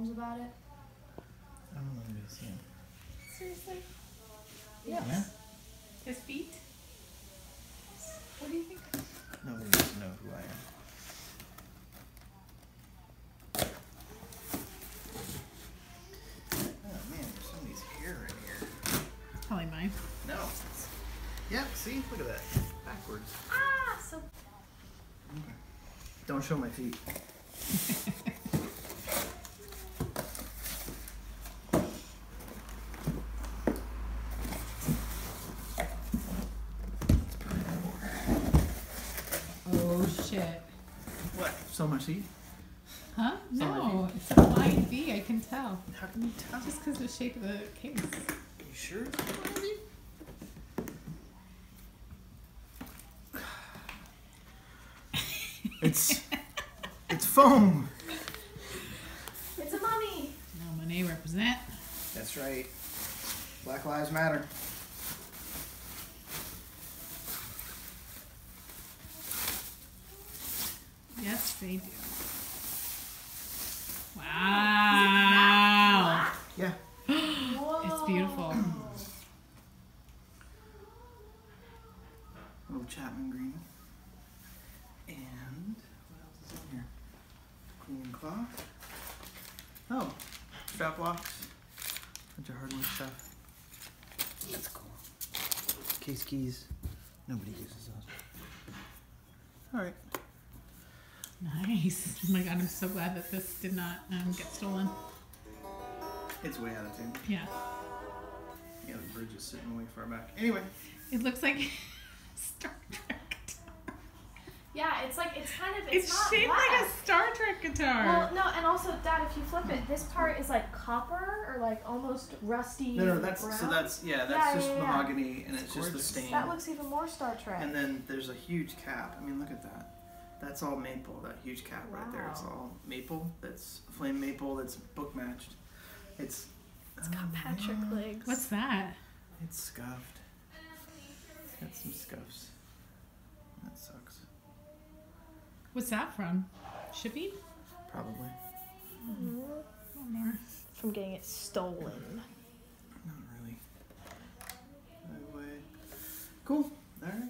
problems about it? I don't know if you see him. Seriously? Yes. Yeah? His feet? What do you think? Nobody needs to know who I am. Oh man, there's somebody's hair in here. Probably mine. No. Yeah, see? Look at that. Backwards. Ah, so. Okay. Don't show my feet. Oh shit. What? So much heat? Huh? So No, much it's a wide V, I can tell. How can you tell? Just because of the shape of the case. Are you sure it's heavy? It's foam. It's a mummy. No, Monet represent. That's right. Black Lives Matter. Yes, they do. Wow. Yeah. It's beautiful. Little Chapman green. And what else is in here? Cleaning cloth. Oh, strap locks. Bunch of hardwood stuff. That's cool. Case keys. Nobody uses those. All right. Nice. Oh my god, I'm so glad that this did not get stolen. It's way out of tune. Yeah. Yeah, the bridge is sitting way far back. Anyway. It looks like Star Trek guitar. Yeah, it's like, it's kind of, It's not shaped black. like a Star Trek guitar. Well, no, and also, Dad, if you flip it, this part is like copper or like almost rusty. No, that's brown. so that's Yeah, just yeah. mahogany, and it's just the gorgeous. stain. That looks even more Star Trek. And then there's a huge cap. I mean, look at that. That's all maple. That huge cap right there. It's Wow. all maple. That's flame maple. That's book matched. It's got Patrick legs. What's that? It's scuffed. It's got some scuffs. That sucks. What's that from? Shipping? Probably. One more. From getting it stolen. Not really. Anyway. Cool. All right.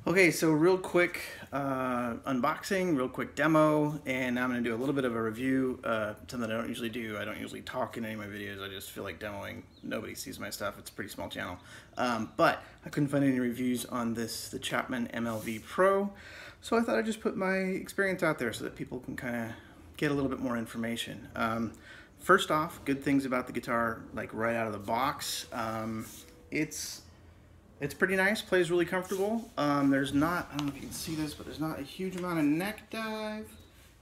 Okay, so real quick unboxing, real quick demo, and now I'm going to do a little bit of a review, something I don't usually do. I don't usually talk in any of my videos. I just feel like demoing. Nobody sees my stuff. It's a pretty small channel. But I couldn't find any reviews on the Chapman MLV Pro, so I thought I'd just put my experience out there so that people can kind of get a little bit more information. First off, good things about the guitar, like right out of the box. It's pretty nice, plays really comfortable. There's not, I don't know if you can see this, but there's not a huge amount of neck dive.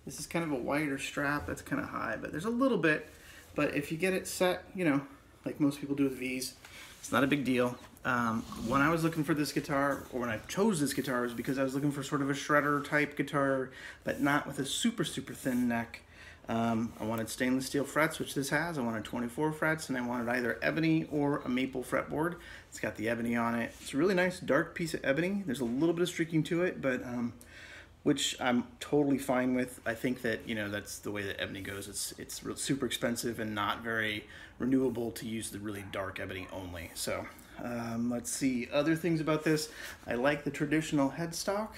This is kind of a wider strap, that's kind of high, but there's a little bit. But if you get it set, you know, like most people do with V's, it's not a big deal. When I was looking for this guitar, or when I chose this guitar, was because I was looking for sort of a shredder type guitar, but not with a super, super thin neck. I wanted stainless steel frets, which this has. I wanted 24 frets, and I wanted either ebony or a maple fretboard. It's got the ebony on it. It's a really nice dark piece of ebony. There's a little bit of streaking to it, but which I'm totally fine with. I think that, you know, that's the way that ebony goes. It's super expensive and not very renewable to use the really dark ebony only. So let's see other things about this. I like the traditional headstock.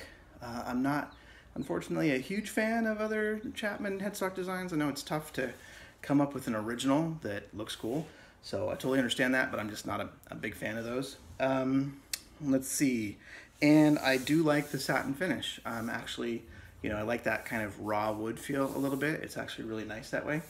I'm not, unfortunately, a huge fan of other Chapman headstock designs. I know it's tough to come up with an original that looks cool, so I totally understand that, but I'm just not a big fan of those. Let's see, and I do like the satin finish. Actually, you know, I like that kind of raw wood feel a little bit. It's actually really nice that way.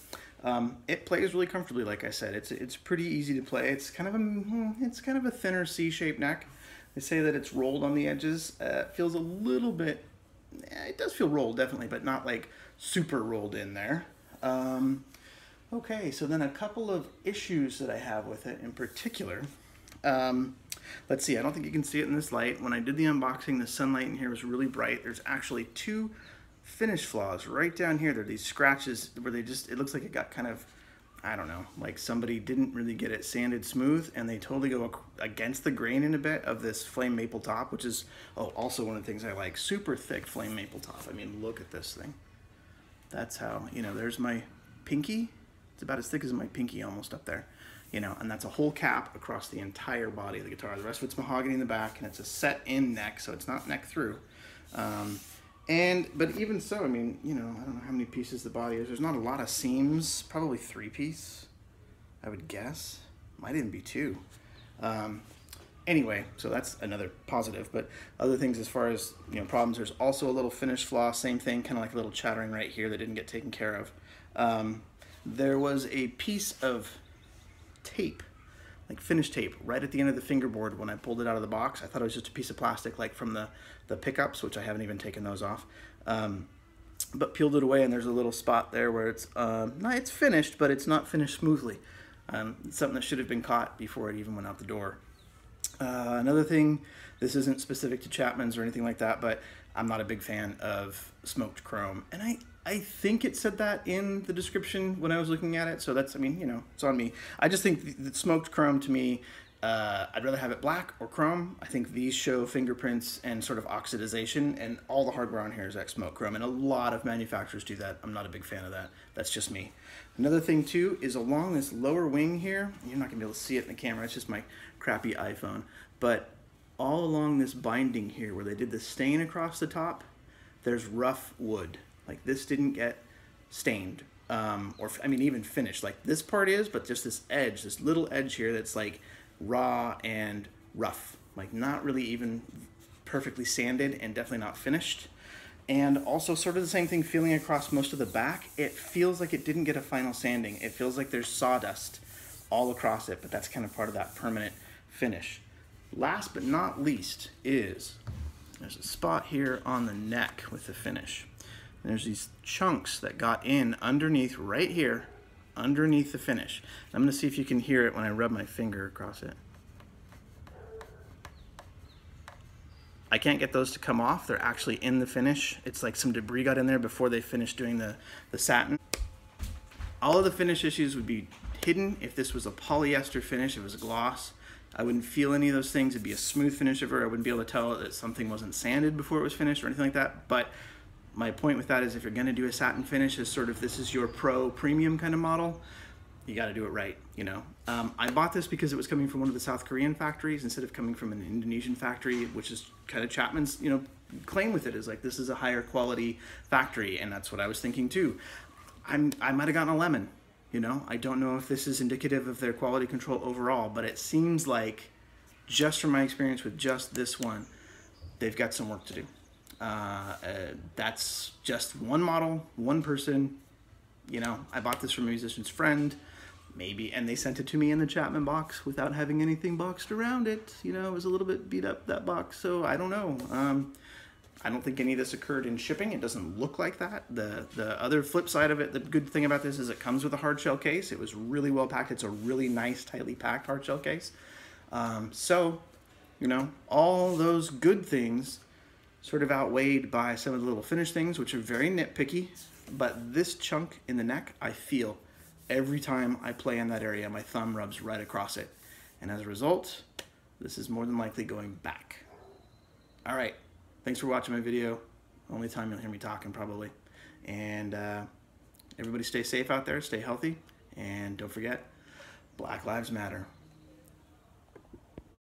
It plays really comfortably, like I said. It's pretty easy to play. It's kind of a thinner C-shaped neck. They say that it's rolled on the edges. It feels a little bit. It does feel rolled, definitely, but not like super rolled in there. Okay, so then a couple of issues that I have with it in particular. Let's see, I don't think you can see it in this light. When I did the unboxing, the sunlight in here was really bright. There's actually two finish flaws right down here. There are these scratches where they just, it looks like it got kind of, I don't know, like somebody didn't really get it sanded smooth, and they totally go against the grain in a bit of this flame maple top, which is also one of the things I like. Super thick flame maple top. I mean, look at this thing. That's how, you know, there's my pinky. It's about as thick as my pinky almost up there, you know, and that's a whole cap across the entire body of the guitar. The rest of it's mahogany in the back, and it's a set in neck, so it's not neck through. But even so, I mean, you know, I don't know how many pieces the body is. There's not a lot of seams, probably 3-piece, I would guess. Might even be 2. Anyway, so that's another positive. But other things as far as, you know, problems, there's also a little finish flaw, same thing, kind of like a little chattering right here that didn't get taken care of. There was a piece of tape, like finish tape, right at the end of the fingerboard when I pulled it out of the box. I thought it was just a piece of plastic, like from the pickups, which I haven't even taken those off. But peeled it away, and there's a little spot there where it's it's finished, but it's not finished smoothly. It's something that should have been caught before it even went out the door. Another thing, this isn't specific to Chapman's or anything like that, but I'm not a big fan of smoked chrome, and I think it said that in the description when I was looking at it, so that's, I mean, you know, it's on me. I just think that smoked chrome, to me, I'd rather have it black or chrome. I think these show fingerprints and sort of oxidization, and all the hardware on here is that smoke chrome, and a lot of manufacturers do that. I'm not a big fan of that. That's just me. Another thing, too, is along this lower wing here, you're not going to be able to see it in the camera, it's just my crappy iPhone, but all along this binding here where they did the stain across the top, there's rough wood. Like, this didn't get stained I mean, even finished. Like this part is, but just this edge, this little edge here that's like raw and rough. Like not really even perfectly sanded and definitely not finished. And also sort of the same thing feeling across most of the back. It feels like it didn't get a final sanding. It feels like there's sawdust all across it, but that's kind of part of that permanent finish. Last but not least is there's a spot here on the neck with the finish. And there's these chunks that got in underneath right here, underneath the finish. I'm gonna see if you can hear it when I rub my finger across it. I can't get those to come off. They're actually in the finish. It's like some debris got in there before they finished doing the satin. All of the finish issues would be hidden if this was a polyester finish, if it was a gloss. I wouldn't feel any of those things. It'd be a smooth finish of her. I wouldn't be able to tell that something wasn't sanded before it was finished or anything like that. But my point with that is if you're gonna do a satin finish, is sort of this is your pro premium kind of model, you gotta do it right, you know. I bought this because it was coming from one of the South Korean factories instead of coming from an Indonesian factory, which is kind of Chapman's, you know, claim with it is like, this is a higher quality factory, and that's what I was thinking too. I might have gotten a lemon, you know. I don't know if this is indicative of their quality control overall, but it seems like, just from my experience with just this one, they've got some work to do. That's just one model, one person. You know, I bought this from a musician's friend, maybe, and they sent it to me in the Chapman box without having anything boxed around it. You know, it was a little bit beat up, that box, so I don't know. I don't think any of this occurred in shipping. It doesn't look like that. The other flip side of it, the good thing about this is it comes with a hard shell case. It was really well packed. It's a really nice, tightly packed hard shell case. So, you know, all those good things sort of outweighed by some of the little finish things, which are very nitpicky. But this chunk in the neck, I feel every time I play in that area, my thumb rubs right across it. And as a result, this is more than likely going back. All right, thanks for watching my video. Only time you'll hear me talking probably. And everybody stay safe out there, stay healthy, and don't forget, Black Lives Matter.